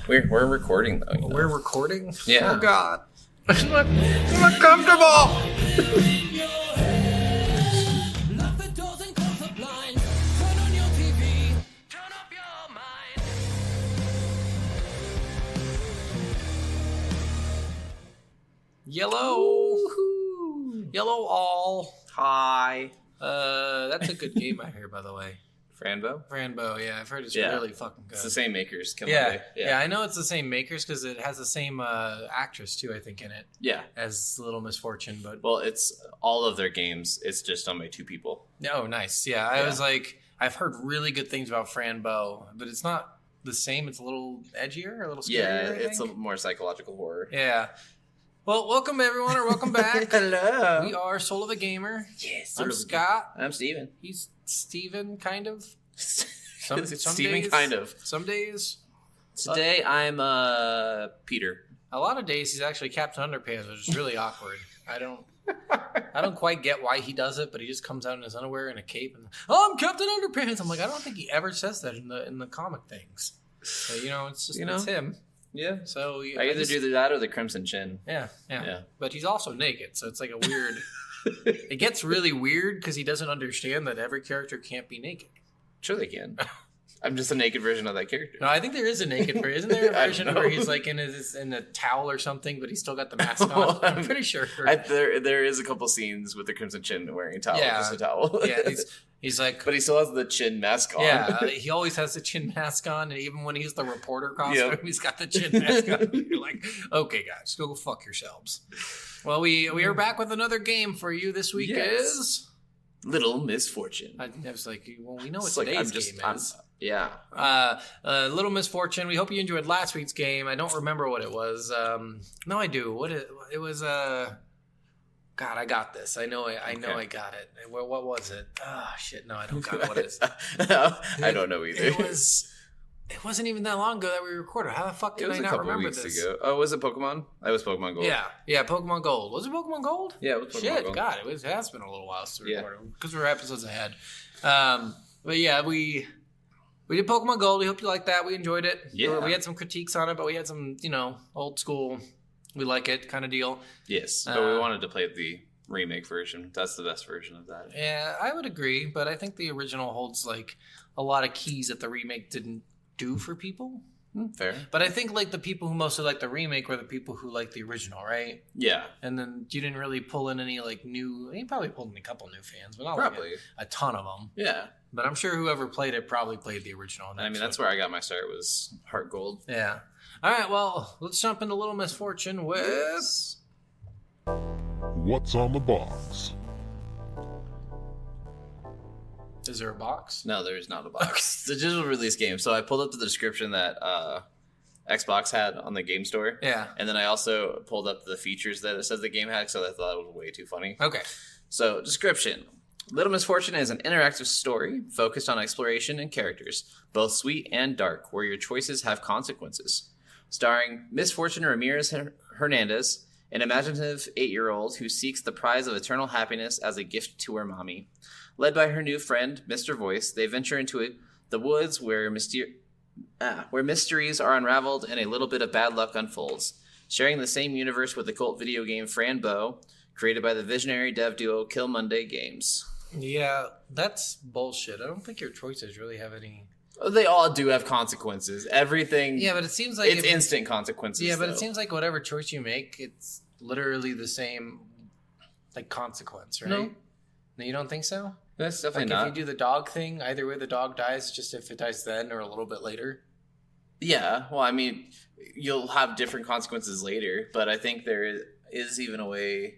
We're recording though. We're recording? Yeah. Oh God. It's not comfortable. Yellow. Woo-hoo. Yellow all. Hi. That's a good game I hear, by the way. Franbo, yeah. I've heard it's really fucking good. It's the same makers. Yeah, I know it's the same makers because it has the same actress, too, I think, in it. Yeah. As Little Missfortune. But well, it's all of their games. It's just done by two people. Oh, nice. Yeah, I was like, I've heard really good things about Franbo, but it's not the same. It's a little edgier, a little scarier, Yeah, it's a more psychological horror. Yeah. Well, welcome everyone, or welcome back. Hello. We are Soul of a Gamer. Yes. I'm Scott. I'm Steven. He's Steven, kind of. Some Steven, days, kind of. Some days. Today I'm Peter. A lot of days he's actually Captain Underpants, which is really awkward. I don't quite get why he does it, but he just comes out in his underwear and a cape and I'm Captain Underpants. I'm like, I don't think he ever says that in the comic things. So, it's just it's him. Yeah. So I either do that or the Crimson Chin. Yeah. But he's also naked, so it's like a weird. It gets really weird because he doesn't understand that every character can't be naked. Sure, they can. I'm just a naked version of that character. No, I think there is a naked version. Isn't there a version where he's like in a towel or something, but he's still got the mask on? I'm pretty sure. There is a couple scenes with the Crimson Chin wearing a towel, just a towel. Yeah, he's like, but he still has the chin mask on. Yeah, he always has the chin mask on, and even when he's the reporter costume, he's got the chin mask on. You're like, okay, guys, go fuck yourselves. Well, we are back with another game for you this week. Is Little Missfortune. I was like, well, we know what today's game is. Yeah. Little Missfortune. We hope you enjoyed last week's game. I don't remember what it was. No, I do. It was God, I got this. I know I got it. What was it? Oh shit, no, I don't got what it is. I don't know either. It wasn't even that long ago that we recorded. How the fuck did I not remember this? It was a couple weeks ago. Oh, was it Pokemon? It was Pokemon Gold. Yeah, Pokemon Gold. Was it Pokemon Gold? Yeah, it was Pokemon Gold. God, it has been a little while since we recorded because we're episodes ahead. But yeah, we did Pokemon Gold. We hope you liked that. We enjoyed it. Yeah. We had some critiques on it, but we had some, old school, we like it kind of deal. Yes, but we wanted to play the remake version. That's the best version of that. Yeah, I would agree, but I think the original holds like a lot of keys that the remake didn't do for people. Fair. But I think like the people who mostly like the remake were the people who like the original, right? Yeah. And then you didn't really pull in any like new. You probably pulled in a couple new fans, but not probably like a ton of them. Yeah. But I'm sure whoever played it probably played the original. I mean, that's where I got my start, was Heart Gold. Yeah. All right, well, let's jump into Little Missfortune with... What's on the box? Is there a box? No, there is not a box. It's a digital release game. So I pulled up the description that Xbox had on the game store. Yeah. And then I also pulled up the features that it says the game had, so I thought it was way too funny. Okay. So, description. Little Missfortune is an interactive story focused on exploration and characters, both sweet and dark, where your choices have consequences. Starring Missfortune Ramirez Hernandez, an imaginative 8-year-old who seeks the prize of eternal happiness as a gift to her mommy. Led by her new friend, Mr. Voice, they venture into the woods where mysteries are unraveled and a little bit of bad luck unfolds. Sharing the same universe with the cult video game Franbo, created by the visionary dev duo Kill Monday Games. Yeah, that's bullshit. I don't think your choices really have any... They all do have consequences. Everything... Yeah, but it seems like... It's instant consequences, Yeah, but though. It seems like whatever choice you make, it's literally the same, like, consequence, right? No, you don't think so? That's definitely like not. If you do the dog thing, either way the dog dies, just if it dies then or a little bit later. Yeah, well, I mean, you'll have different consequences later, but I think there is even a way...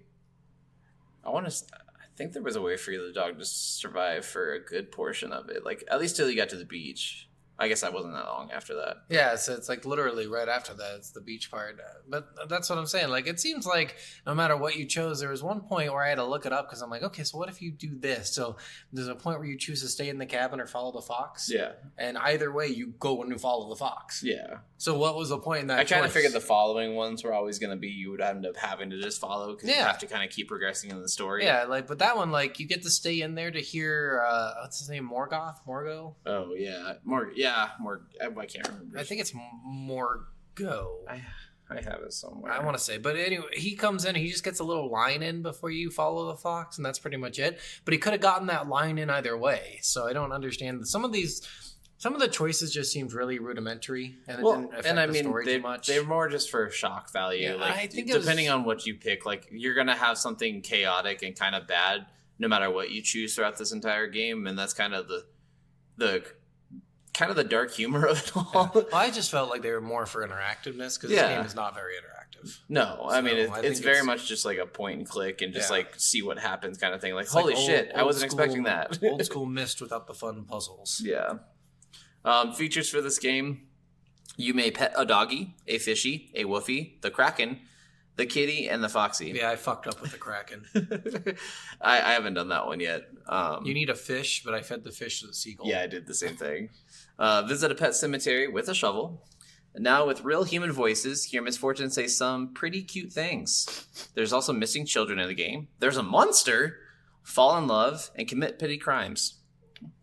I think there was a way for the dog to survive for a good portion of it, like at least till you got to the beach. I guess that wasn't that long after that. Yeah, so it's like literally right after that, it's the beach part. But that's what I'm saying. Like, it seems like no matter what you chose, there was one point where I had to look it up because I'm like, okay, so what if you do this? So there's a point where you choose to stay in the cabin or follow the fox. Yeah. And either way, you go and you follow the fox. Yeah. So what was the point in that I kind of choice? figured the following ones were always going to be you would end up having to just follow because you Yeah. have to kind of keep progressing in the story. Yeah, like, but that one, like, you get to stay in there to hear, what's his name, Morgoth? Morgo? Oh, yeah. Yeah, I can't remember. I think it's more go. I have it somewhere. I want to say, but anyway, he comes in, he just gets a little line in before you follow the fox, and that's pretty much it. But he could have gotten that line in either way, so I don't understand. Some of the choices just seemed really rudimentary, and it didn't affect the story too much. They're more just for shock value. Yeah, like, I think depending on what you pick, like you're gonna have something chaotic and kind of bad, no matter what you choose throughout this entire game, and that's kind of the dark humor of it all. Yeah. Well, I just felt like they were more for interactiveness because this game is not very interactive. No, I mean it's very much just like a point and click and just like see what happens kind of thing. Like it's holy shit, I wasn't expecting that. Old school Myst without the fun puzzles. Yeah. Features for this game: you may pet a doggy, a fishy, a woofy, the kraken, the kitty, and the foxy. Yeah, I fucked up with the kraken. I haven't done that one yet. You need a fish, but I fed the fish to the seagull. Yeah, I did the same thing. Visit a pet cemetery with a shovel. Now with real human voices, hear Missfortune say some pretty cute things. There's also missing children in the game. There's a monster, fall in love, and commit petty crimes.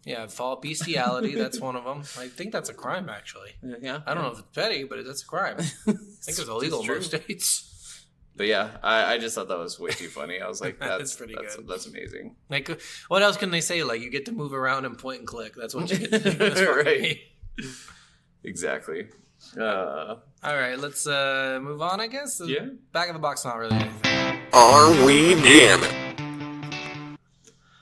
Yeah, bestiality, that's one of them. I think that's a crime, actually. Yeah. I don't know if it's petty, but that's a crime. I think it's illegal in most states. But yeah, I just thought that was way too funny. I was like, that's pretty good. That's amazing. Like, what else can they say? Like, you get to move around and point and click. That's what you get to do. Right. Exactly. All right, let's move on, I guess. Yeah. Back of the box, not really anything. Are we jamming?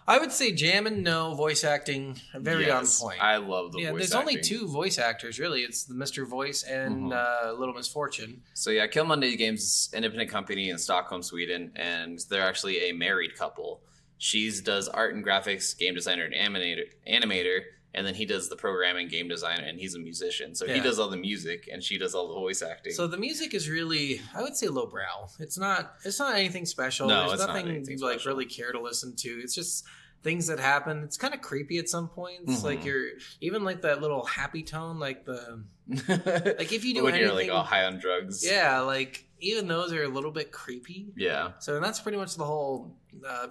I would say Jammin', no. Voice acting, very on point. I love the voice acting. There's only two voice actors, really. It's the Mr. Voice and Little Missfortune. So yeah, Kill Monday Games is an independent company in Stockholm, Sweden, and they're actually a married couple. She does art and graphics, game designer and animator, and then he does the programming, game designer, and he's a musician. So he does all the music, and she does all the voice acting. So the music is really, I would say, lowbrow. It's not anything special. No, There's nothing not anything like special. really care to listen to. It's just things that happen. It's kind of creepy at some points. Like you're even like that little happy tone, like the like if you do when anything, you're like all high on drugs. Yeah, like even those are a little bit creepy. Yeah. So that's pretty much the whole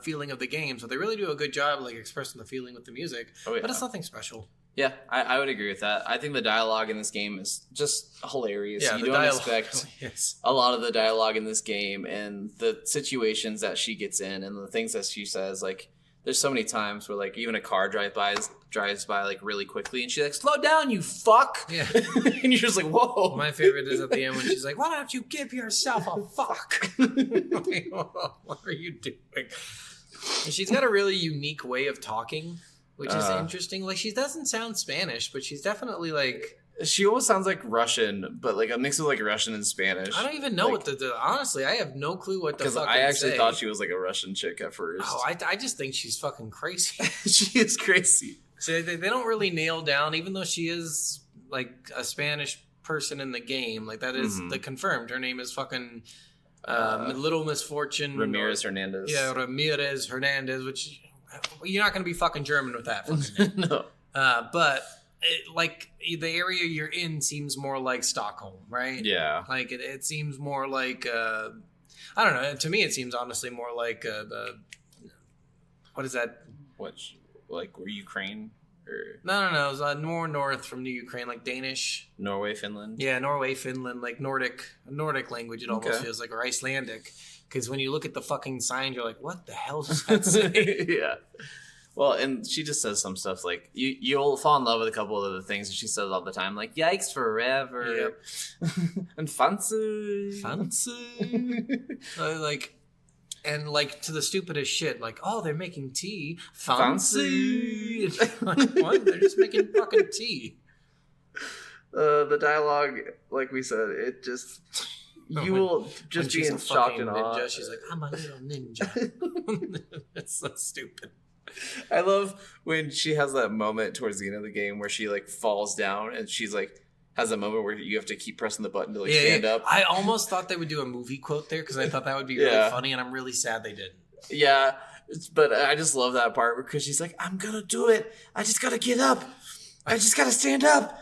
feeling of the game. So they really do a good job like expressing the feeling with the music. Oh, yeah. But it's nothing special. Yeah, I would agree with that. I think the dialogue in this game is just hilarious. Yeah, you don't expect a lot of the dialogue in this game and the situations that she gets in and the things that she says. Like, there's so many times where like even a car drives by like really quickly and she's like, slow down, you fuck. Yeah. And you're just like, whoa. My favorite is at the end when she's like, why don't you give yourself a fuck? Like, what are you doing? And she's got a really unique way of talking, which is interesting. Like, she doesn't sound Spanish, but she's definitely like... She almost sounds like Russian, but like a mix of like Russian and Spanish. I don't even know what honestly, I have no clue what the fuck. Because I actually thought she was like a Russian chick at first. Oh, I just think she's fucking crazy. She is crazy. So they don't really nail down, even though she is like a Spanish person in the game. Like that is the confirmed. Her name is fucking Little Missfortune Ramirez Hernandez. Yeah, Ramirez Hernandez. Which you're not going to be fucking German with that fucking name. No, but. Like the area you're in seems more like Stockholm, right? Yeah. Like it seems more like I don't know. To me, it seems honestly more like the what is that? Which like were Ukraine or No. It was more north from the Ukraine, like Danish, Norway, Finland. Yeah, Norway, Finland, like Nordic language. It almost feels like, or Icelandic, because when you look at the fucking sign, you're like, what the hell does that say? Yeah. Well, and she just says some stuff like, you'll fall in love with a couple of the things that she says all the time, like, yikes forever. Yep. And fancy. Like to the stupidest shit, like, oh, they're making tea. Fancy. Like, what? They're just making fucking tea. The dialogue, like we said, it just... You will just be in shock and awe. Ninja, she's like, I'm a little ninja. It's so stupid. I love when she has that moment towards the end of the game where she like falls down and she's like has a moment where you have to keep pressing the button to like stand up. I almost thought they would do a movie quote there because I thought that would be really funny, and I'm really sad they didn't. Yeah, but I just love that part because she's like, I'm gonna do it. I just gotta get up. I just gotta stand up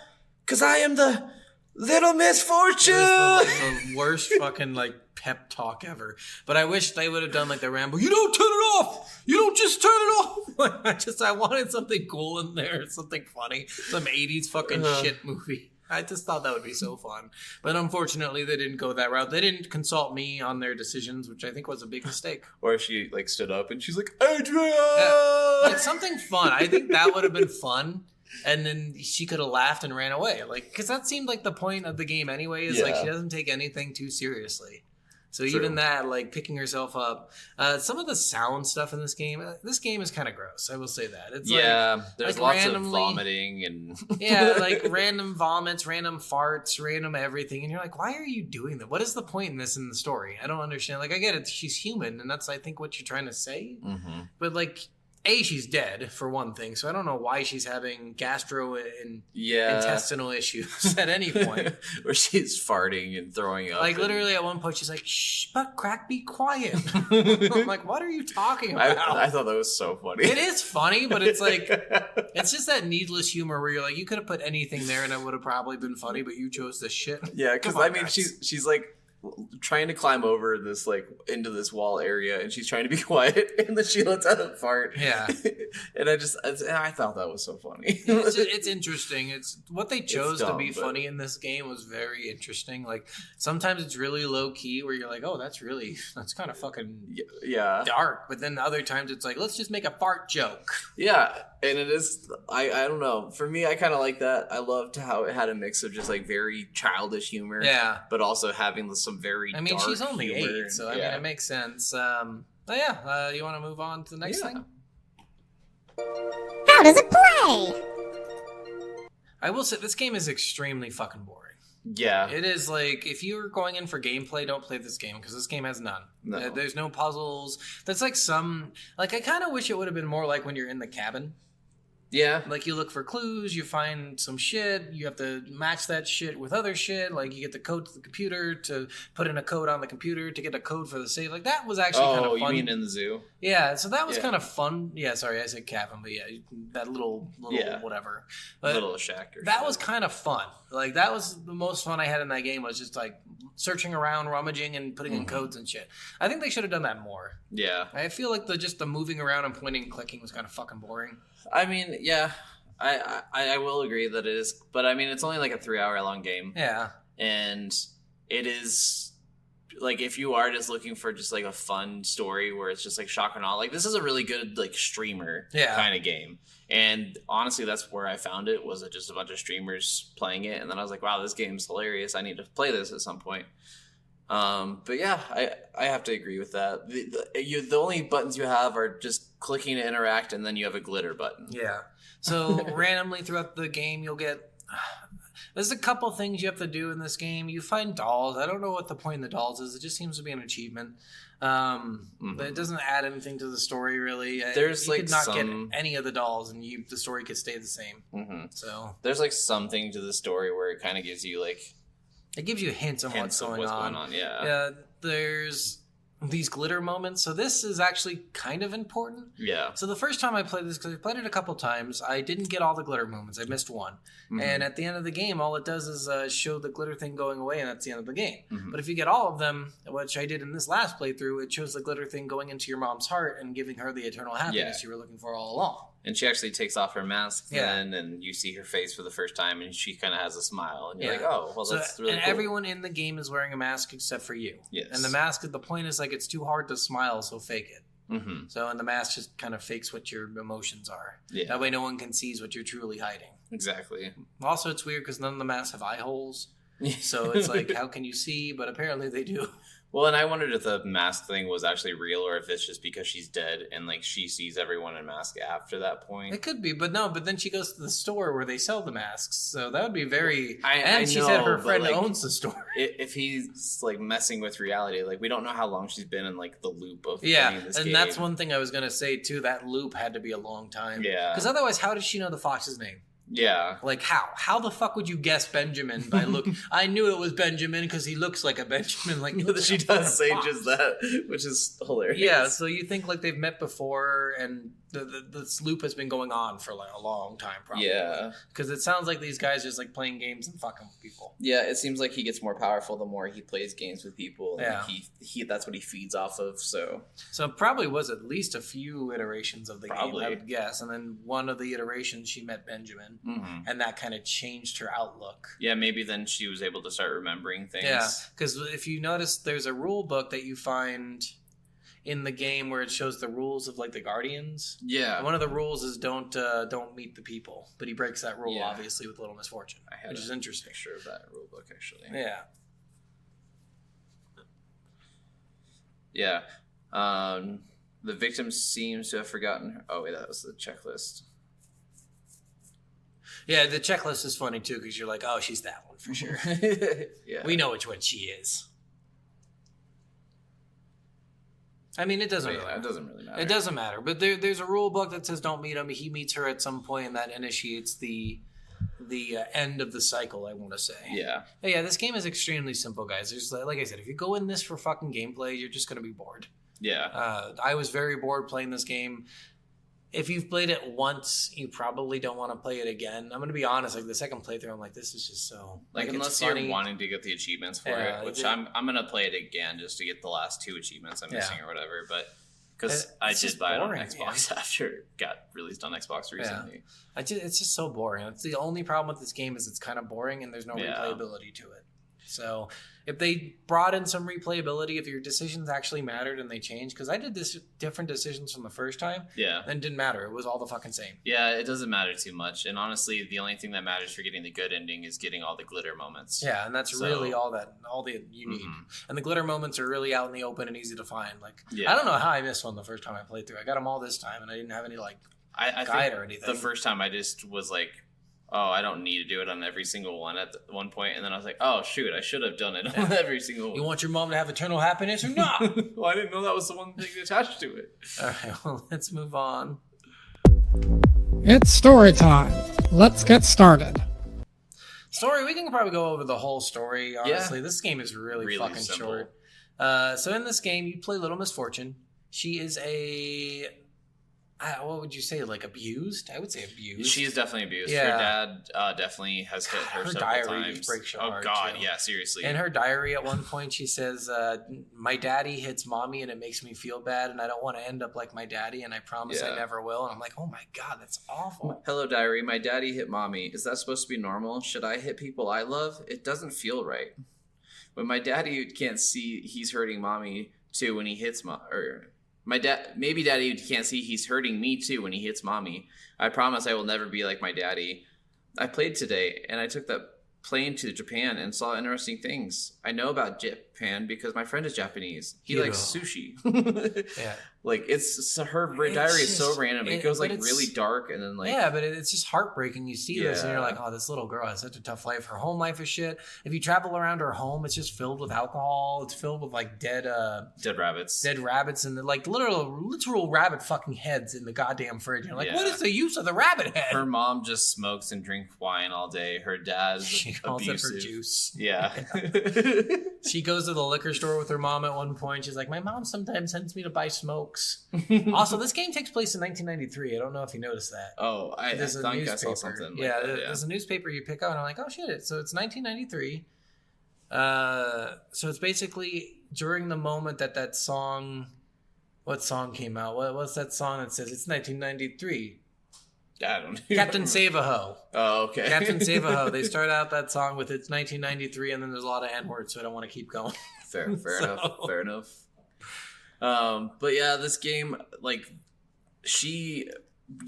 because I am the Little Missfortune. The worst fucking like pep talk ever. But I wish they would have done like the Rambo. You don't turn it off. You don't just turn it off. I wanted something cool in there, something funny, some 80s fucking shit movie. I just thought that would be so fun. But unfortunately, they didn't go that route. They didn't consult me on their decisions, which I think was a big mistake. Or if she like stood up and she's like, Adrian! Yeah. Like something fun. I think that would have been fun. And then she could have laughed and ran away. Like, because that seemed like the point of the game anyway, is like she doesn't take anything too seriously. So True. Even that, like picking herself up, some of the sound stuff in this game is kind of gross. I will say that. It's there's like lots of vomiting and like random vomits, random farts, random everything, and you're like, why are you doing that? What is the point in this in the story? I don't understand. Like, I get it, she's human, and that's I think what you're trying to say. Mm-hmm. But like, she's dead for one thing, so I don't know why she's having gastro and intestinal issues at any point. Where she's farting and throwing up. Like literally at one point she's like, shh, butt crack, be quiet. I'm like, what are you talking about? I thought that was so funny. It is funny, but it's like, it's just that needless humor where you're like, you could have put anything there and it would have probably been funny, but you chose this shit. Yeah, because I mean, she's like trying to climb over this like into this wall area, and she's trying to be quiet, and then she lets out a fart. Yeah, and I thought that was so funny. It's interesting. It's what they chose to be funny in this game was very interesting. Like sometimes it's really low key where you're like, oh, that's kind of fucking dark. But then other times it's like, let's just make a fart joke. Yeah, and it is. I don't know. For me, I kind of like that. I loved how it had a mix of just like very childish humor. Yeah, but also having some very. I mean, dark she's only humor. 8, so I mean, it makes sense. You want to move on to the next thing? How does it play? I will say this game is extremely fucking boring. Yeah. It is like, if you're going in for gameplay, don't play this game, because this game has none. No. There's no puzzles. That's like I kind of wish it would have been more like when you're in the cabin. Yeah. Like you look for clues, you find some shit, you have to match that shit with other shit, like you get the code to the computer to put in a code on the computer to get a code for the save. Like that was actually kind of fun. Oh, you mean in the zoo? Yeah, so that was kind of fun. Yeah, sorry, I said cabin, but yeah, that little whatever. But little shack or that was kind of fun. Like that was the most fun I had in that game, was just like searching around, rummaging, and putting in codes and shit. I think they should have done that more. Yeah. I feel like the moving around and pointing and clicking was kind of fucking boring. I mean, yeah, I will agree that it is, but I mean, it's only like a 3-hour long game. Yeah. And it is, like, if you are just looking for just like a fun story where it's just like shock and awe, like this is a really good like streamer kind of game. And honestly, that's where I found it, was just a bunch of streamers playing it. And then I was like, wow, this game's hilarious. I need to play this at some point. But yeah, I have to agree with that. The only buttons you have are just clicking to interact, and then you have a glitter button. Yeah. So randomly throughout the game, you'll get. There's a couple things you have to do in this game. You find dolls. I don't know what the point of the dolls is. It just seems to be an achievement. But it doesn't add anything to the story really. There's you like could not get any of the dolls, and the story could stay the same. Mm-hmm. So there's like something to the story where it kind of gives you like. It gives you hints on what's going on. Yeah. There's these glitter moments. So this is actually kind of important. Yeah. So the first time I played this, because I played it a couple times, I didn't get all the glitter moments. I missed one. Mm-hmm. And at the end of the game, all it does is show the glitter thing going away, and that's the end of the game. Mm-hmm. But if you get all of them, which I did in this last playthrough, it shows the glitter thing going into your mom's heart and giving her the eternal happiness you were looking for all along. And she actually takes off her mask then, and you see her face for the first time, and she kind of has a smile. And you're like, oh, well, that's really cool. And everyone in the game is wearing a mask except for you. Yes. And the mask, the point is, like, it's too hard to smile, so fake it. Mm-hmm. So, and the mask just kind of fakes what your emotions are. Yeah. That way no one can see what you're truly hiding. Exactly. Also, it's weird because none of the masks have eye holes. So it's like, how can you see? But apparently they do. Well, and I wondered if the mask thing was actually real, or if it's just because she's dead and like she sees everyone in mask after that point. It could be, but no. But then she goes to the store where they sell the masks, so that would be very. I she know, said her friend like, owns the store. If he's like messing with reality, like we don't know how long she's been in like the loop of playing this and game. That's one thing I was gonna say too. That loop had to be a long time. Yeah, because otherwise, how does she know the fox's name? Yeah. Like, how? How the fuck would you guess Benjamin by look? I knew it was Benjamin because he looks like a Benjamin. Like, She does say just that, which is hilarious. yeah, so you think like they've met before, and this loop has been going on for like a long time, probably. Yeah. Because it sounds like these guys just like playing games and fucking with people. Yeah, it seems like he gets more powerful the more he plays games with people. Yeah. He that's what he feeds off of, so. So it probably was at least a few iterations of the Probably. game, I would guess. And then one of the iterations, she met Benjamin, and that kind of changed her outlook. Yeah, maybe then she was able to start remembering things. Yeah, because if you notice, there's a rule book that you find in the game where it shows the rules of like the Guardians. Yeah. And one of the rules is don't meet the people, but he breaks that rule obviously with Little Misfortune, which is interesting. Picture of that rule book actually. Yeah. Yeah. The victim seems to have forgotten her. Oh wait, that was the checklist. Yeah, the checklist is funny too because you're like, oh, she's that one for sure. Yeah. We know which one she is. I mean, it doesn't really matter. It doesn't really matter. It doesn't matter. But there's a rule book that says don't meet him. He meets her at some point, and that initiates the end of the cycle, I want to say. Yeah. But yeah, this game is extremely simple, guys. There's like I said, if you go in this for fucking gameplay, you're just going to be bored. Yeah. I was very bored playing this game. If you've played it once, you probably don't want to play it again. I'm going to be honest. Like the second playthrough, I'm like, this is just so like unless you're wanting to get the achievements for it, which I'm going to play it again just to get the last 2 achievements I'm missing or whatever. But because I did buy it on Xbox after it got released on Xbox recently. Yeah. It's just so boring. It's the only problem with this game is it's kind of boring and there's no replayability to it. So if they brought in some replayability, if your decisions actually mattered and they changed, because I did this different decisions from the first time, and it didn't matter. It was all the fucking same. Yeah, it doesn't matter too much. And honestly, the only thing that matters for getting the good ending is getting all the glitter moments. Yeah, and that's really all that you need. And the glitter moments are really out in the open and easy to find. Like I don't know how I missed one the first time I played through. I got them all this time, and I didn't have any I guide or anything. The first time I just was like, oh, I don't need to do it on every single one at one point. And then I was like, oh, shoot, I should have done it on every single one. You want your mom to have eternal happiness or not? Well, I didn't know that was the one thing attached to it. All right, well, let's move on. It's story time. Let's get started. Story, we can probably go over the whole story, honestly. This game is really fucking simple. Short. So in this game, you play Little Misfortune. She is what would you say? Like abused? I would say abused. She is definitely abused. Yeah. Her dad definitely has hit her several diary times. Breaks your heart, God, yeah, seriously. In her diary, at one point, she says, "My daddy hits mommy, and it makes me feel bad, and I don't want to end up like my daddy, and I promise I never will." And I'm like, "Oh my God, that's awful." Hello, diary. My daddy hit mommy. Is that supposed to be normal? Should I hit people I love? It doesn't feel right. When my daddy can't see, he's hurting mommy too when he hits maybe daddy can't see he's hurting me too when he hits mommy. I promise I will never be like my daddy. I played today and I took that plane to Japan and saw interesting things. I know about Japan because my friend is Japanese. He likes sushi. Yeah. Like her diary is so random. It goes like really dark and then like but it's just heartbreaking. You see this and you're like, oh, this little girl has such a tough life. Her home life is shit. If you travel around her home, it's just filled with alcohol. It's filled with like dead rabbits, and like literal rabbit fucking heads in the goddamn fridge. You're like, what is the use of the rabbit head? Her mom just smokes and drinks wine all day. Her dad's she calls abusive. It her juice. Yeah. She goes to the liquor store with her mom at one point. She's like, my mom sometimes sends me to buy smokes. Also, this game takes place in 1993. I don't know if you noticed that. Oh, I think I saw something like that. There's a newspaper you pick up, and I'm like, oh shit. So it's 1993. So it's basically during the moment that song. What song came out? What's that song that says it's 1993? I don't know. Captain Save-A-Ho. Oh, okay. Captain Save-A-Ho. They start out that song with it's 1993, and then there's a lot of N-words, so I don't want to keep going. Fair enough. But yeah, this game, like, you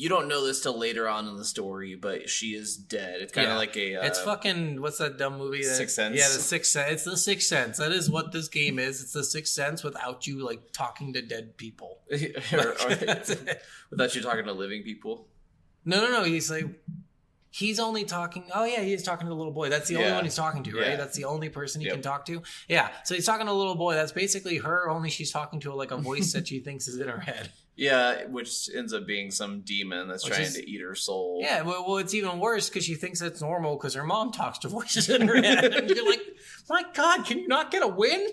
don't know this till later on in the story, but she is dead. It's kind of like a... it's fucking... What's that dumb movie? Sixth Sense? Yeah, the Sixth Sense. It's the Sixth Sense. That is what this game is. It's the Sixth Sense without you, like, talking to dead people. Without you talking to living people? No. He's only talking. Oh yeah, he's talking to the little boy. That's the only one he's talking to, right? Yeah. That's the only person he can talk to. Yeah. So he's talking to a little boy. That's basically her. Only she's talking to like a voice that she thinks is in her head. Yeah, which ends up being some demon that's Which trying is- to eat her soul. Yeah, well, it's even worse because she thinks it's normal because her mom talks to voices in her head. And you're like, my God, can you not get a win?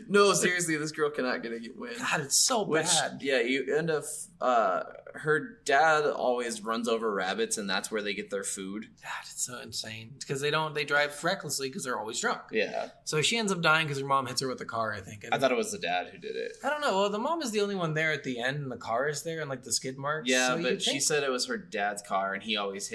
No, seriously, this girl cannot get a win. God, it's so bad. Yeah, you end up. Her dad always runs over rabbits, and that's where they get their food. God, it's so insane because they drive recklessly because they're always drunk. Yeah, So she ends up dying because her mom hits her with a car, I think. I thought it was the dad who did it. I don't know. Well, the mom is the only one there at the end, and the car is there, and like the skid marks. Yeah, So but you'd she think- said it was her dad's car, and he's always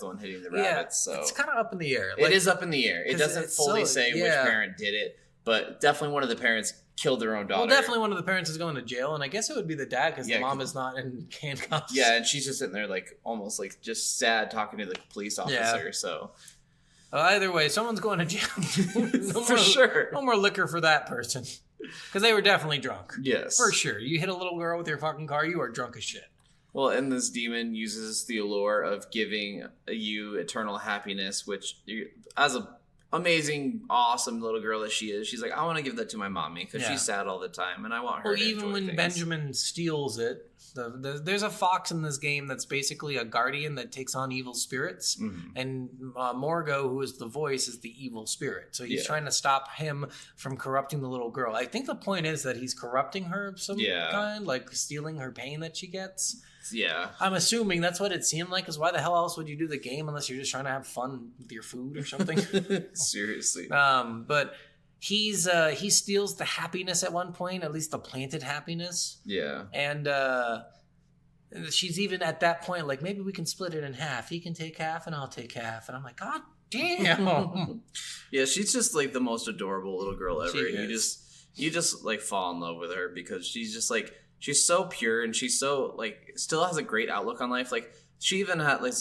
the one hitting the Yeah, rabbits. So it's kind of up in the air. it is up in the air. It 'cause doesn't it's fully so- say which yeah. parent did it, but definitely one of the parents killed their own daughter. Well, definitely one of the parents is going to jail, and I guess it would be the dad because Yeah, the mom is not in handcuffs. Yeah, and she's just sitting there like almost like just sad talking to the police officer. Yeah. So Either way, someone's going to jail. No for more- sure. No more liquor for that person. Because they were definitely drunk. Yes. For sure. You hit a little girl with your fucking car, you are drunk as shit. Well, and this demon uses the allure of giving you eternal happiness, which, as a amazing, awesome little girl that she is, she's like, I want to give that to my mommy because Yeah. she's sad all the time, and I want her Well, to even enjoy when things. Benjamin steals it, there's a fox in this game that's basically a guardian that takes on evil spirits. Mhm. And Morgo, who is the voice, is the evil spirit. So he's Yeah. trying to stop him from corrupting the little girl. I think the point is that he's corrupting her of some Yeah. kind, like stealing her pain that she gets. Yeah. I'm assuming that's what it seemed like, because why the hell else would you do the game unless you're just trying to have fun with your food or something? Seriously. But he steals the happiness at one point, at least the planted happiness. Yeah. And she's even at that point like, maybe we can split it in half. He can take half and I'll take half. And I'm like, God damn. Yeah, she's just like the most adorable little girl ever. She And is. you just like fall in love with her because she's just like she's so pure and she's so like still has a great outlook on life. Like she even had like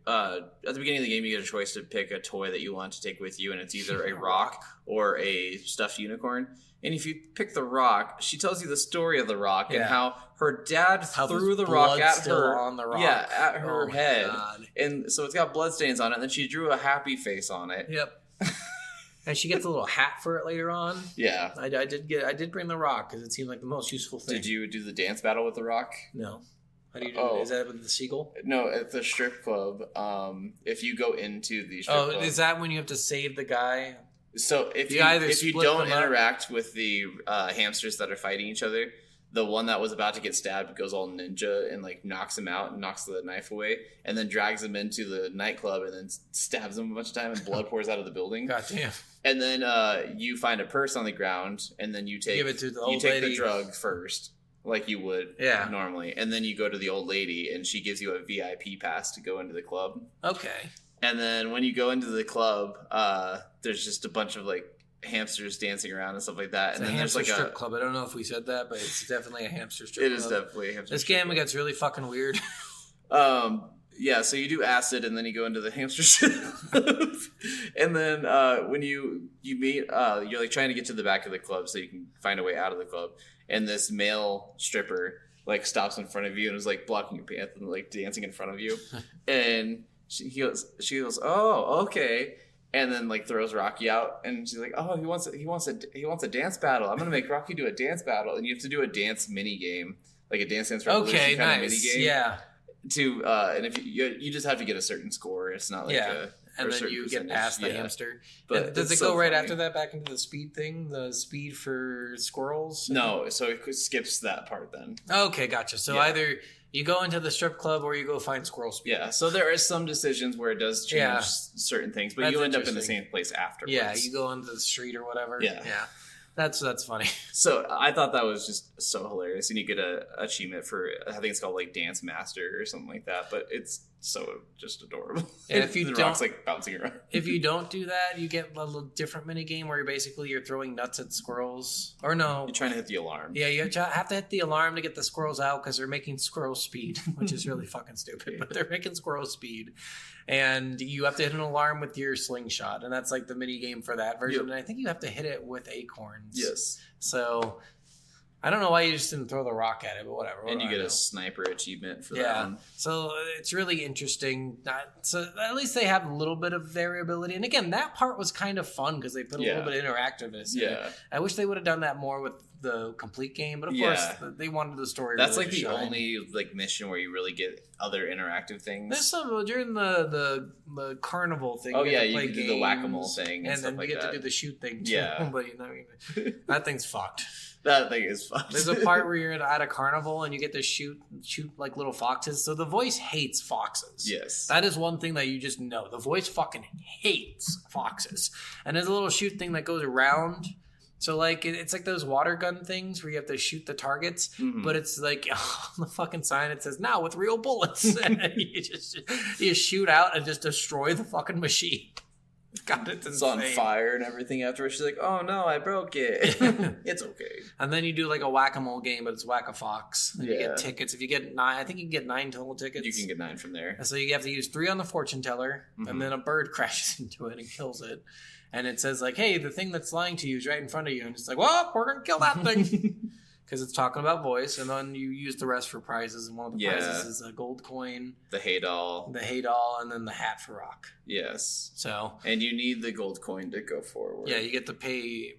at the beginning of the game you get a choice to pick a toy that you want to take with you, and it's either a rock or a stuffed unicorn. And if you pick the rock, she tells you the story of the rock and Yeah. how her dad How threw there's the rock blood at still her on the rock. Yeah, at her Oh my head. God. And so it's got blood stains on it, and then she drew a happy face on it. Yep. And she gets a little hat for it later on. Yeah. I did bring the rock because it seemed like the most useful thing. Did you do the dance battle with the rock? No. How do you do Oh. it? Is that with the seagull? No, at the strip club. If you go into the strip club, Is that when you have to save the guy? so if You you either if you split don't them up- interact with the hamsters that are fighting each other, the one that was about to get stabbed goes all ninja and like knocks him out and knocks the knife away, and then drags him into the nightclub and then stabs him a bunch of time and blood pours out of the building. God damn. And then you find a purse on the ground, and then you take Give it to the you old take lady. the drug first, like you would Yeah. normally, and then you go to the old lady, and she gives you a VIP pass to go into the club. Okay. And then when you go into the club, there's just a bunch of like hamsters dancing around and stuff like that. It's And a then there's hamster like strip club. I don't know if we said that, but it's definitely a hamster strip it club. is definitely a hamster. This strip game club. gets really fucking weird. Yeah, so you do acid, and then you go into the hamster strip, and then when you meet, you're like trying to get to the back of the club so you can find a way out of the club, and this male stripper like stops in front of you and is like blocking your path and like dancing in front of you, and she goes, oh, okay. And then like throws Rocky out, and she's like, "Oh, he wants a dance battle. I'm gonna make Rocky do a dance battle, and you have to do a dance mini game, like a Dance Revolution Okay, kind of nice. mini game." Yeah. To and if you just have to get a certain score. It's not like Yeah. a or And a then certain you get percentage. past the Yeah. hamster. But And does it's it go so right funny. after that back into the speed thing? The speed for squirrels? No, so it skips that part then. Okay, gotcha. So Yeah. either you go into the strip club or you go find squirrel speed. Yeah, so there are some decisions where it does change Yeah. certain things, but That's you end up in the interesting. same place afterwards. Yeah, you go into the street or whatever. Yeah. Yeah. That's funny. So I thought that was just so hilarious, and you get a achievement for I think it's called like Dance Master or something like that. But it's so just adorable. And if you the don't- rock's like bouncing around. If you don't do that, you get a little different mini game where you're throwing nuts at squirrels. Or no. You're trying to hit the alarm. Yeah, you have to hit the alarm to get the squirrels out because they're making squirrel speed, which is really fucking stupid. But they're making squirrel speed, and you have to hit an alarm with your slingshot, and that's like the mini game for that version. Yep. And I think you have to hit it with acorns. Yes. So I don't know why you just didn't throw the rock at it, but whatever. And you get a sniper achievement for that Yeah. one. So it's really interesting. So at least they have a little bit of variability. And again, that part was kind of fun because they put a little bit of interactiveness in it. Yeah. I wish they would have done that more with the complete game, but of course they wanted the story. That's really like to the shine. only like mission where you really get other interactive things. There's some during the carnival thing. Oh you yeah, get to you play can do the games, whack-a-mole thing and and stuff then like you get that. to do the shoot thing too. Yeah. But that thing's fucked. That thing is fun. There's a part where you're at a carnival and you get to shoot like little foxes. So the voice hates foxes. Yes. That is one thing that you just know. The voice fucking hates foxes. And there's a little shoot thing that goes around. So like it's like those water gun things where you have to shoot the targets, but it's like on the fucking sign it says now with real bullets. And you shoot out and just destroy the fucking machine. God, it's on fire and everything afterwards. She's like, oh no, I broke it. It's okay. And then you do like a whack-a-mole game, but it's whack-a-fox. And you Yeah. get tickets. If you get 9, I think you can get 9 total tickets. You can get 9 from there. And so you have to use 3 on the fortune teller, and then a bird crashes into it and kills it. And it says like, hey, the thing that's lying to you is right in front of you. And it's like, well, we're going to kill that thing. Because it's talking about voice. And then you use the rest for prizes. And one of the prizes is a gold coin, The hay doll. the hay doll, and then the hat for Rock. Yes. So And you need the gold coin to go forward. yeah, you get to pay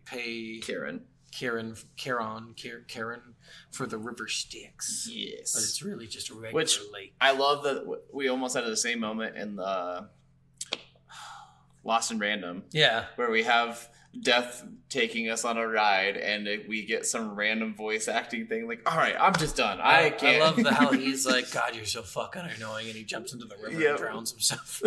Karen. Karen for the river Styx. But Yes. it's really just a regular Which lake. I love that we almost had the same moment in the Lost in Random, Yeah. where we have Death taking us on a ride and we get some random voice acting thing like, all right, I'm just done. I can't. I love how he's like, God, you're so fucking annoying, and he jumps into the river and drowns himself.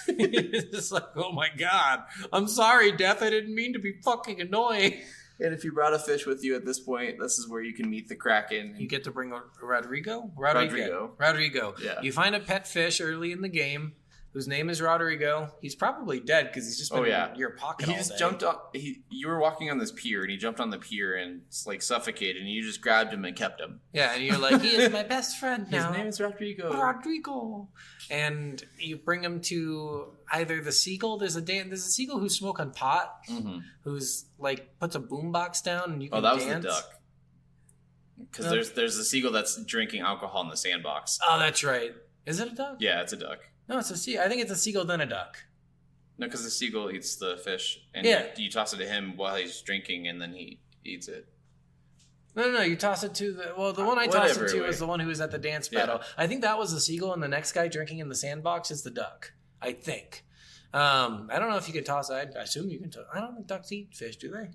It's just like, oh my God, I'm sorry, Death. I didn't mean to be fucking annoying. And if you brought a fish with you at this point, this is where you can meet the Kraken. You get to bring a Rodrigo. Rodrigo. Yeah. You find a pet fish early in the game whose name is Rodrigo. He's probably dead because he's just been in your pocket He all just day. jumped on. You were walking on this pier, and he jumped on the pier and like suffocated, and you just grabbed him and kept him. Yeah, and you're like, he is my best friend now. His name is Rodrigo. Rodrigo. And you bring him to either the seagull. There's a seagull who's smoking pot, who's like puts a boombox down, and you can Oh, that was dance. the duck. Because there's the seagull that's drinking alcohol in the sandbox. Oh, that's right. Is it a duck? Yeah, it's a duck. No, it's a seagull. I think it's a seagull then a duck. No, because the seagull eats the fish, and you toss it to him while he's drinking, and then he eats it. No. You toss it to the one I tossed it to is the one who was at the dance battle. I think that was the seagull, and the next guy drinking in the sandbox is the duck. I think. I don't know if you could toss. I assume you can toss. I don't think ducks eat fish, do they?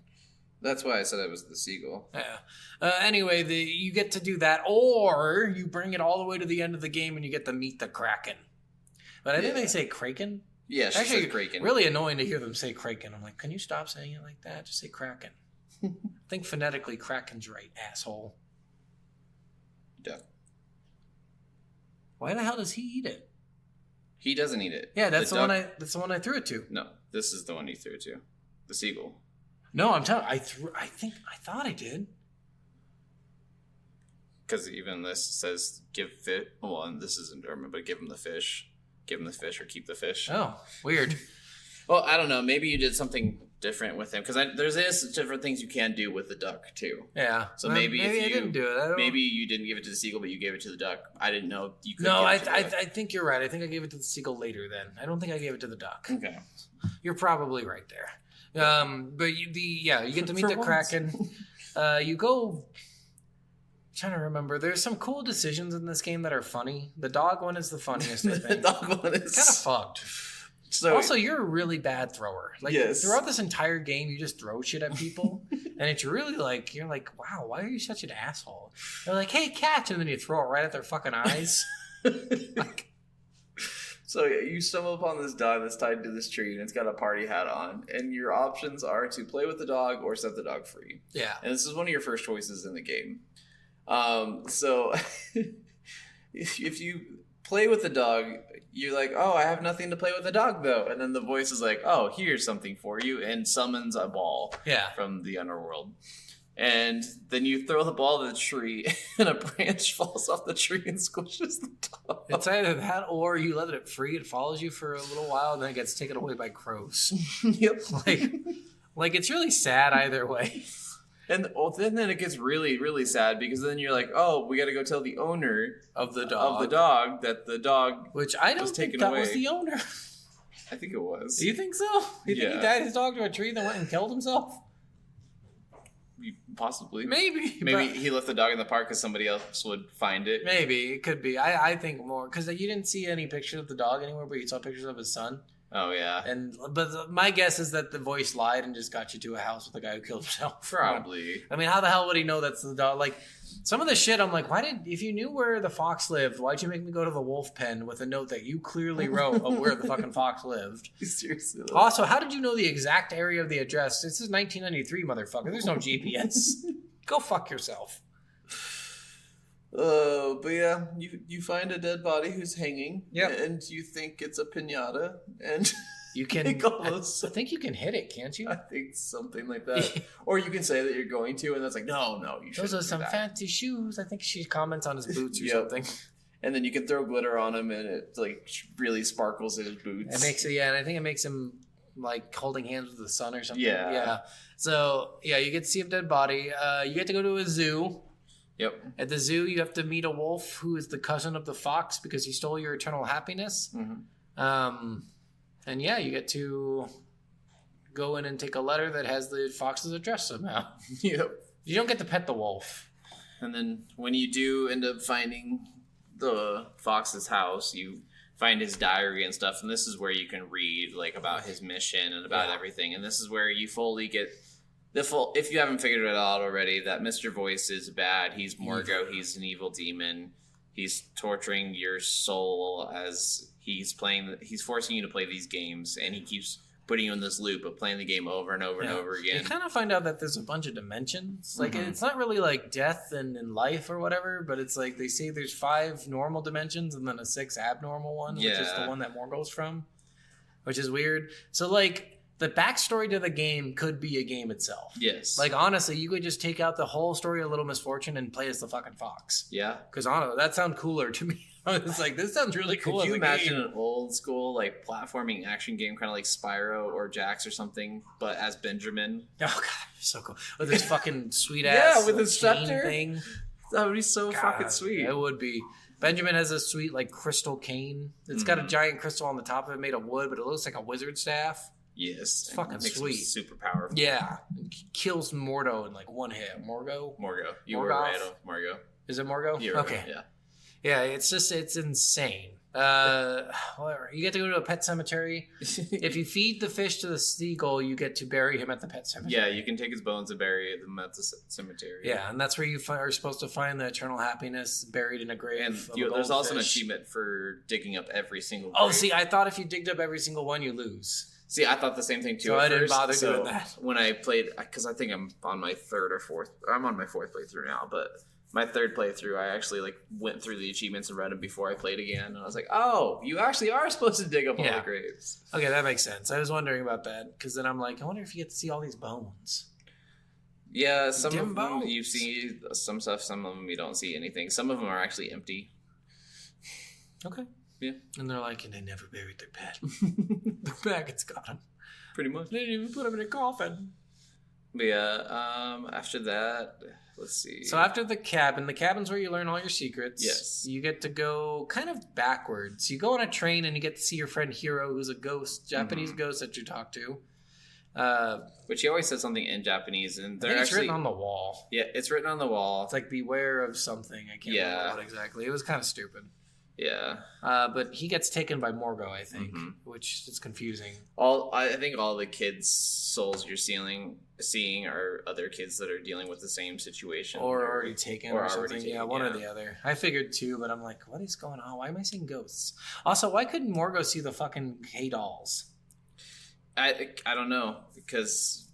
That's why I said it was the seagull. Yeah. Anyway, you get to do that, or you bring it all the way to the end of the game, and you get to meet the Kraken. But I think they say Kraken. Yeah, she Actually, says Kraken. really annoying to hear them say Kraken. I'm like, can you stop saying it like that? Just say Kraken. I think phonetically Kraken's right, asshole. Duck. Why the hell does he eat it? He doesn't eat it. Yeah, that's the one I threw it to. No, this is the one you threw it to. The seagull. No, I'm telling. I thought I did. Because even this says give fish. Well, and this isn't German, but give him the fish. Give him the fish or keep the fish. Oh, weird. Well, I don't know. Maybe you did something different with him because there's different things you can do with the duck too. Yeah. So maybe if I didn't do it. Maybe you didn't give it to the seagull, but you gave it to the duck. I didn't know you could. No, give it to I the duck. think you're right. I think I gave it to the seagull later. Then I don't think I gave it to the duck. Okay. You're probably right there. But you get to meet For the once. Kraken. You go. I'm trying to remember. There's some cool decisions in this game that are funny. The dog one is the funniest. I The think. dog one is Kind of fucked. So Also, you're a really bad thrower. Like Yes. throughout this entire game, you just throw shit at people, and it's really like you're like, wow, why are you such an asshole? They're like, hey, catch, and then you throw it right at their fucking eyes. Like, So you stumble upon this dog that's tied to this tree and it's got a party hat on, and your options are to play with the dog or set the dog free. yeah, And this is one of your first choices in the game. So if you play with the dog, you're like, oh, I have nothing to play with the dog though. And then the voice is like, oh, here's something for you, and summons a ball yeah. from the underworld. And then you throw the ball to the tree, and a branch falls off the tree and squishes the dog. It's either that or you let it free. It follows you for a little while, and then it gets taken away by crows. Yep. Like it's really sad either way. And then it gets really, really sad because then you're like, oh, we got to go tell the owner Of the dog. that the dog Which I don't was think taken that away. was the owner. I think it was. Do you think so? You think he Yeah. tied his dog to a tree and then went and killed himself? Possibly. Maybe. Maybe but- he left the dog in the park because somebody else would find it. Maybe. It could be. I think more. Because you didn't see any pictures of the dog anywhere, but you saw pictures of his son. Oh, yeah. But my guess is that the voice lied and just got you to a house with a guy who killed himself. Probably. I mean, how the hell would he know that's the dog? Like, some of the shit, I'm like, if you knew where the fox lived, why'd you make me go to the wolf pen with a note that you clearly wrote of where the fucking fox lived? Seriously. Also, how did you know the exact area of the address? This is 1993, motherfucker. There's no GPS. Go fuck yourself. But yeah, you find a dead body who's hanging. Yep. And you think it's a pinata. And You can. It goes. I think you can hit it, can't you? I think something like that. Or you can say that you're going to, and that's like, no, you should. Those are some fancy shoes. I think she comments on his boots or Yep. something. And then you can throw glitter on him, and it like really sparkles in his boots. It makes it, yeah, and I think it makes him like holding hands with the sun or something. Yeah. Yeah. So yeah, you get to see a dead body. You get to go to a zoo. Yep. At the zoo, you have to meet a wolf who is the cousin of the fox because he stole your eternal happiness. Mm-hmm. And yeah, you get to go in and take a letter that has the fox's address somehow. Yep. You don't get to pet the wolf. And then when you do end up finding the fox's house, you find his diary and stuff, and this is where you can read like about his mission and about everything. And this is where you fully get the full, if you haven't figured it out already, that Mr. Voice is bad. He's Morgo. He's an evil demon. He's torturing your soul as he's forcing you to play these games, and he keeps putting you in this loop of playing the game over and over and over again. You kind of find out that there's a bunch of dimensions. Like, it's not really like death and life or whatever, but it's like they say there's 5 normal dimensions and then a 6 abnormal one, which is the one that Morgo's from, which is weird. So, like, the backstory to the game could be a game itself. Yes. Like, honestly, you could just take out the whole story of Little Misfortune and play as the fucking fox. Yeah. Because, honestly, that sounds cooler to me. It's like, this sounds really cool. Could you as a imagine game. an old school like platforming action game, kind of like Spyro or Jax or something, but as Benjamin? Oh, God, so cool. With his fucking sweet ass with his cane scepter. thing. That would be so fucking God, sweet. It would be. Benjamin has a sweet like crystal cane. It's got a giant crystal on the top of it made of wood, but it looks like a wizard staff. Yes. It's fucking Makes him sweet. super powerful. Yeah. It kills Mordo in like one hit. Morgo? Morgo. You were Morgoth? right on Morgo. Is it Morgo? You were Okay. right, yeah. Yeah, it's insane. Whatever. You get to go to a pet cemetery. If you feed the fish to the seagull, you get to bury him at the pet cemetery. Yeah, you can take his bones and bury them at the cemetery. Yeah, and that's where you are supposed to find the eternal happiness buried in a grave. And of a there's also an goldfish. achievement for digging up every single Oh, grave. see, I thought if you digged up every single one, you lose. See, I thought the same thing too. So at I didn't first. bother So doing that. when I played, because I think I'm on my third or fourth. I'm on my fourth playthrough now, but my third playthrough, I actually like went through the achievements and read them before I played again, and I was like, oh, you actually are supposed to dig up all Yeah. the graves. Okay, that makes sense. I was wondering about that because then I'm like, I wonder if you get to see all these bones. Yeah, some Dim of them bones. you see some stuff, some of them you don't see anything. Some of them are actually empty. Okay. Yeah. And they're like, and they never buried their pet. The maggots got them. Pretty much. They didn't even put them in a coffin. But yeah, after that, let's see. So after the cabin's where you learn all your secrets. Yes. You get to go kind of backwards. You go on a train and you get to see your friend Hiro, who's a ghost, Japanese ghost that you talk to. Which he always says something in Japanese, and I they're think it's actually written on the wall. yeah, it's written on the wall. It's like beware of something. I can't Yeah. remember what exactly. It was kind of stupid. Yeah, But he gets taken by Morgo, I think, Mhm. which is confusing. I think all the kids' souls you're seeing are other kids that are dealing with the same situation, Or already taken or, already something. taken, Yeah, one or yeah. the other. I figured too, but I'm like, what is going on? Why am I seeing ghosts? Also, why couldn't Morgo see the fucking hay dolls? I don't know because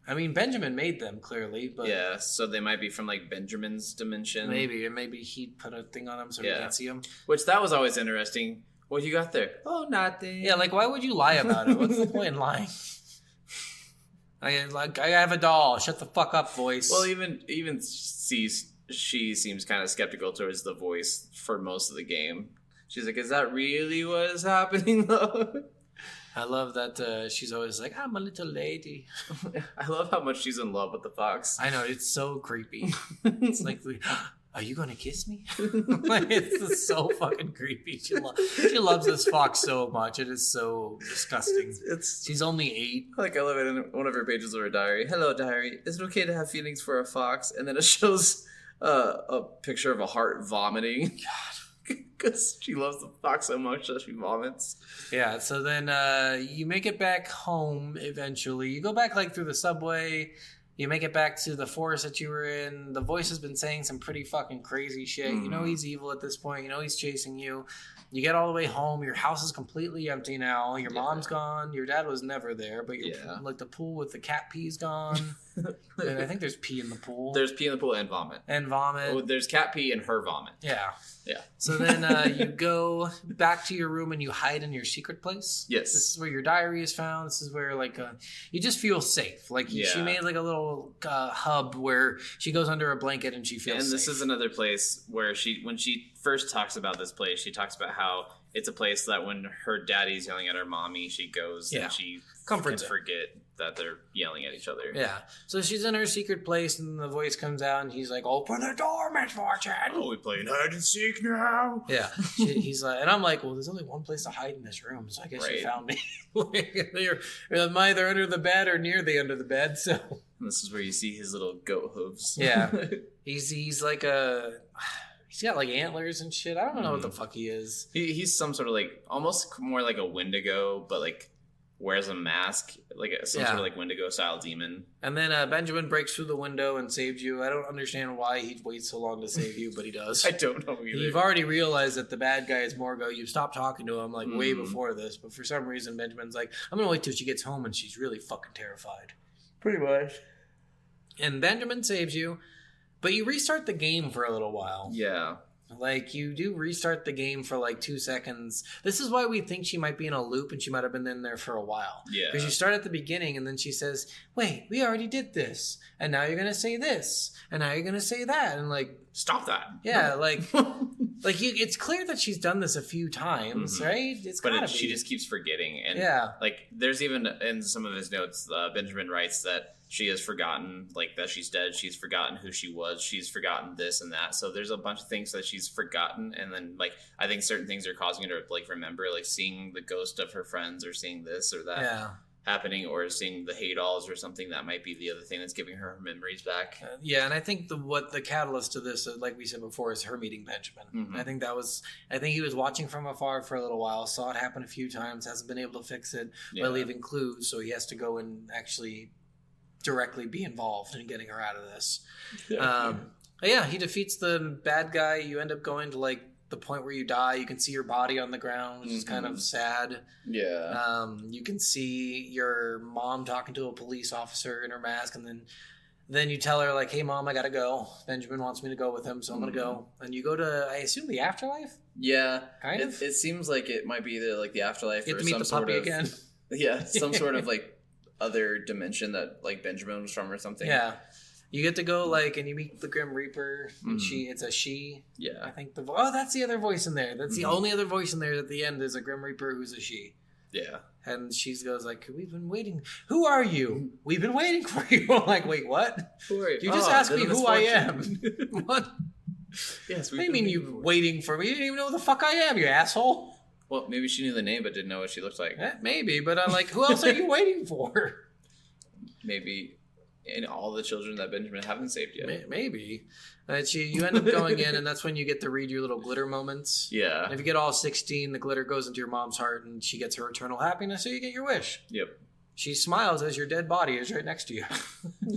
I mean, Benjamin made them clearly, but yeah, so they might be from like Benjamin's dimension. maybe he put a thing on them so he Yeah. can't see them. Which that was always interesting. What you got there? Oh, nothing. Yeah, like why would you lie about it? What's the point in lying? I have a doll. Shut the fuck up, voice. Well, even she seems kind of skeptical towards the voice for most of the game. She's like, "Is that really what is happening, though?" I love that she's always like, I'm a little lady. I love how much she's in love with the fox. I know, it's so creepy. It's like, are you going to kiss me? Like, it's so fucking creepy. She loves this fox so much. It is so disgusting. She's only 8. Like, I love it in one of her pages of her diary. Hello, diary. Is it okay to have feelings for a fox? And then it shows a picture of a heart vomiting. God. Because she loves the fox so much that she vomits. Yeah, so then you make it back home eventually. You go back like through the subway. You make it back to the forest that you were in. The voice has been saying some pretty fucking crazy shit. You know he's evil at this point. You know he's chasing you. You get all the way home. Your house is completely empty now. Your mom's gone. Your dad was never there. But like the pool with the cat pee's gone. And I think there's pee in the pool. There's pee in the pool and vomit. Oh, there's cat pee and her vomit. Yeah. Yeah. So then you go back to your room and you hide in your secret place. Yes. This is where your diary is found. This is where like you just feel safe. Like she made like a little hub where she goes under a blanket and she feels safe. And this is another place where when she first talks about this place, she talks about how it's a place that when her daddy's yelling at her mommy, she goes and she comforts can forget that they're yelling at each other. Yeah. So she's in her secret place and the voice comes out and he's like, open the door, Missfortune. Oh, we playing hide and seek now? Yeah. He's like, and I'm like, well, there's only one place to hide in this room, so I guess you found me. I'm either under the bed or near the under the bed, so. And this is where you see his little goat hooves. Yeah. He's like he's got like antlers and shit. I don't know what the fuck he is. He's some sort of like, almost more like a Wendigo, but like wears a mask, like some sort of like Wendigo style demon. And then Benjamin breaks through the window and saves you. I don't understand why he waits so long to save you, but he does. I don't know either. You've already realized that the bad guy is Morgo. You've stopped talking to him like way before this, but for some reason Benjamin's like, I'm gonna wait till she gets home and she's really fucking terrified. Pretty much. And Benjamin saves you, but you restart the game for a little while. Yeah. Like, you do restart the game for like 2 seconds. This is why we think she might be in a loop and she might have been in there for a while. Yeah. Because you start at the beginning and then she says, wait, we already did this. And now you're going to say this. And now you're going to say that. And like... Stop that. Yeah, like... it's clear that she's done this a few times, right? She just keeps forgetting. And like, there's even in some of his notes, Benjamin writes that she has forgotten, like, that she's dead. She's forgotten who she was. She's forgotten this and that. So there's a bunch of things that she's forgotten. And then, like, I think certain things are causing her to, like, remember, like, seeing the ghost of her friends or seeing this or that happening, or seeing the hay dolls or something. That might be the other thing that's giving her memories back. And I think what the catalyst to this, like we said before, is her meeting Benjamin. I think he was watching from afar for a little while, saw it happen a few times, hasn't been able to fix it by leaving clues, so he has to go and actually directly be involved in getting her out of this. He defeats the bad guy. You end up going to like the point where you die. You can see your body on the ground, which is kind of sad. You can see your mom talking to a police officer in her mask, and then you tell her like, hey mom, I gotta go. Benjamin wants me to go with him, so I'm gonna go. And you go to, I assume, the afterlife. Kind of. It seems like it might be the afterlife. You get to meet the puppy again. Yeah, some sort of like other dimension that like Benjamin was from or something. Yeah. You get to go like, and you meet the Grim Reaper, and it's a she. Yeah. I think that's the other voice in there. That's the only other voice in there at the end is a Grim Reaper who's a she. Yeah. And she goes like, we've been waiting. Who are you? We've been waiting for you. I'm like, wait, what? Who are you? You just asked me who I am. What? Yes. What do you mean you waiting for me? You didn't even know who the fuck I am, you asshole. Well, maybe she knew the name but didn't know what she looked like. Maybe, but I'm like, who else are you waiting for? Maybe in all the children that Benjamin haven't saved yet. Maybe. You end up going in, and that's when you get to read your little glitter moments. Yeah. And if you get all 16, the glitter goes into your mom's heart, and she gets her eternal happiness, so you get your wish. Yep. She smiles as your dead body is right next to you.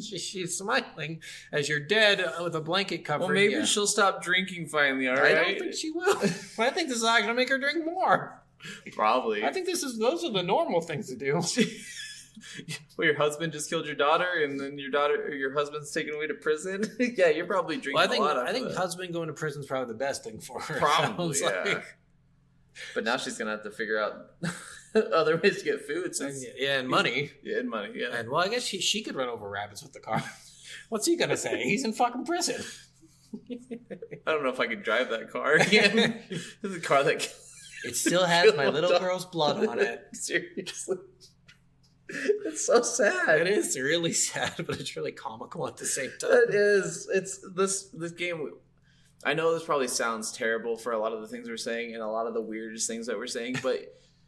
She's smiling as you're dead with a blanket covering. Well, maybe she'll stop drinking finally, all right? I don't think she will. I think this is not going to make her drink more. Probably. I think those are the normal things to do. Well, your husband just killed your daughter, and then your husband's taken away to prison. Yeah, you're probably drinking a lot. I think husband going to prison is probably the best thing for her. Probably, yeah. But now she's gonna have to figure out other ways to get food. And money. Yeah, and money. Yeah. And well, I guess she could run over rabbits with the car. What's he gonna say? He's in fucking prison. I don't know if I could drive that car again. This is a car that. It still has my little girl's blood on it. Seriously. It's so sad. It is really sad, but it's really comical at the same time. It is. It's this game. I know this probably sounds terrible for a lot of the things we're saying and a lot of the weirdest things that we're saying, but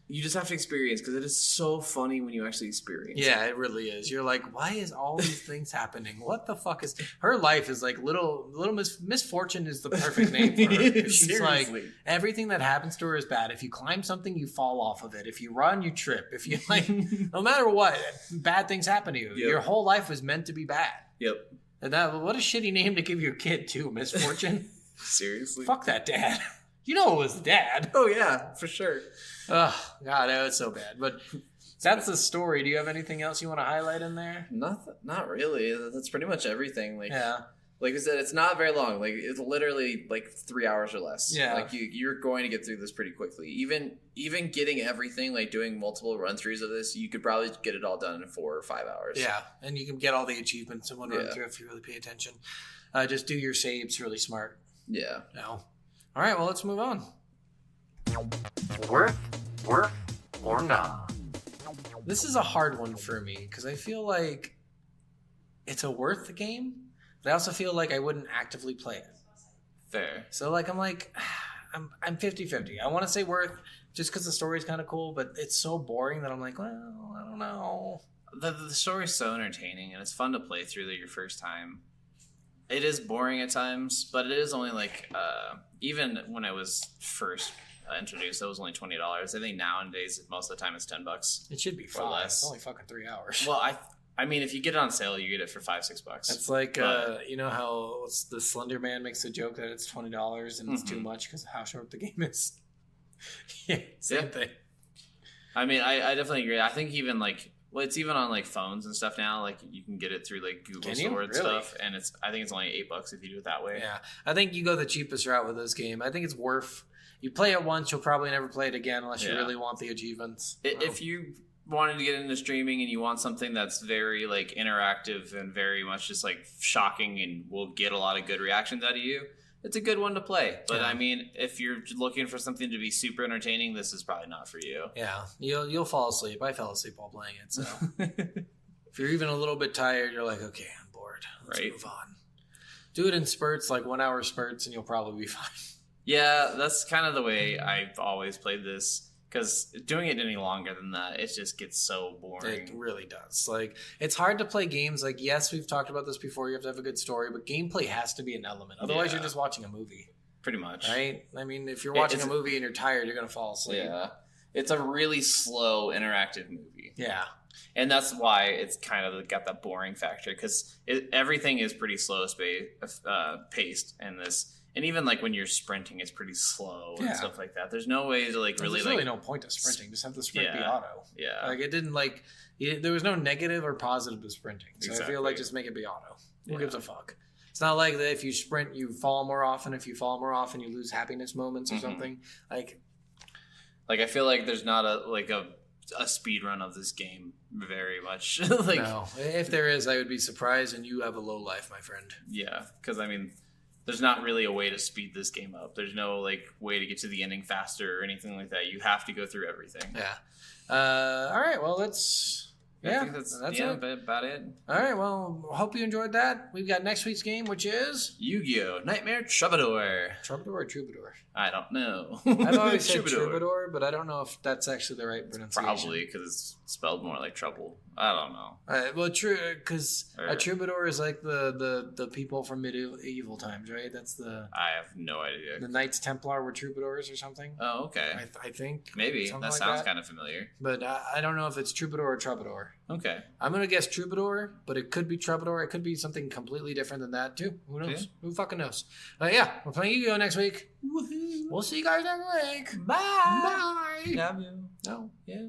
you just have to experience because it is so funny when you actually experience. Yeah, it really is. You're like, why is all these things happening? What the fuck is her life is like? Little Missfortune is the perfect name for her. She's like, everything that happens to her is bad. If you climb something, you fall off of it. If you run, you trip. If you like, no matter what, bad things happen to you. Yep. Your whole life was meant to be bad. Yep. And what a shitty name to give your kid too, Missfortune. Seriously. Fuck that dad. You know it was dad. Oh yeah, for sure. Oh God, that was so bad. But that's the story. Do you have anything else you want to highlight in there? Not really. That's pretty much everything. Like, yeah. Like I said, it's not very long. Like it's literally like 3 hours or less. Yeah. Like you're going to get through this pretty quickly. Even getting everything, like doing multiple run throughs of this, you could probably get it all done in 4 or 5 hours. Yeah, and you can get all the achievements in one run through if you really pay attention. Just do your saves really smart. Yeah. No. All right. Well, let's move on. Worth or not? This is a hard one for me because I feel like it's a worth game, but I also feel like I wouldn't actively play it. Fair. So I'm 50-50. I want to say worth just because the story's kind of cool, but it's so boring that I'm like, well, I don't know. The story's so entertaining and it's fun to play through your first time. It is boring at times, but it is only like even when I was first introduced, it was only $20. I think nowadays most of the time it's $10. It should be $5. Less. It's only fucking 3 hours. Well, I mean, if you get it on sale, you get it for $5-6. It's like you know how the Slender Man makes a joke that it's $20 and it's too much because of how short the game is. Yeah, same thing. I mean, I definitely agree. I think even it's even on like phones and stuff now. Like you can get it through like Google Store and stuff, and I think it's only $8 if you do it that way. Yeah, I think you go the cheapest route with this game. I think it's worth. You play it once, you'll probably never play it again unless you really want the achievements. If you wanted to get into streaming and you want something that's very like interactive and very much just like shocking and will get a lot of good reactions out of you, it's a good one to play. But I mean, if you're looking for something to be super entertaining, this is probably not for you. Yeah, you'll fall asleep. I fell asleep while playing it. So if you're even a little bit tired, you're like, okay, I'm bored. Let's move on. Do it in spurts, like 1 hour spurts, and you'll probably be fine. Yeah, that's kind of the way I've always played this. Because doing it any longer than that, it just gets so boring. It really does. Like, it's hard to play games. Like, yes, we've talked about this before. You have to have a good story, but gameplay has to be an element. Otherwise, you're just watching a movie. Pretty much. Right? I mean, if you're watching a movie and you're tired, you're going to fall asleep. Yeah. It's a really slow, interactive movie. Yeah. And that's why it's kind of got that boring factor. Because everything is pretty slow paced in this. And even like when you're sprinting, it's pretty slow and stuff like that. There's no way to like really There's really no point to sprinting. Just have the sprint be auto. Yeah. Like it didn't like there was no negative or positive to sprinting. So I feel like just make it be auto. Who gives a fuck? It's not like that if you sprint, you fall more often. If you fall more often, you lose happiness moments or something. Like I feel like there's not a speed run of this game very much. No. If there is, I would be surprised, and you have a low life, my friend. Yeah, because I mean, there's not really a way to speed this game up. There's no like way to get to the ending faster or anything like that. You have to go through everything. Yeah. All right. Well, I think that's about it. All right. Well, hope you enjoyed that. We've got next week's game, which is Yu-Gi-Oh! Nightmare Troubadour. Troubadour or Troubadour? I don't know. I've always said Troubadour, but I don't know if that's actually the right pronunciation. Probably because it's spelled more like trouble. I don't know. Well, true, because a troubadour is like the people from medieval times, right? That's I have no idea. The Knights Templar were troubadours or something. Oh, okay. I think maybe that sounds kind of familiar. But I don't know if it's troubadour or troubadour. Okay. I'm gonna guess troubadour, but it could be troubadour. It could be something completely different than that too. Who knows? Yeah. Who fucking knows? Yeah, we're playing Yu-Gi-Oh! Next week. Woohoo! We'll see you guys next week. Bye. Bye. Love you. No. Yeah.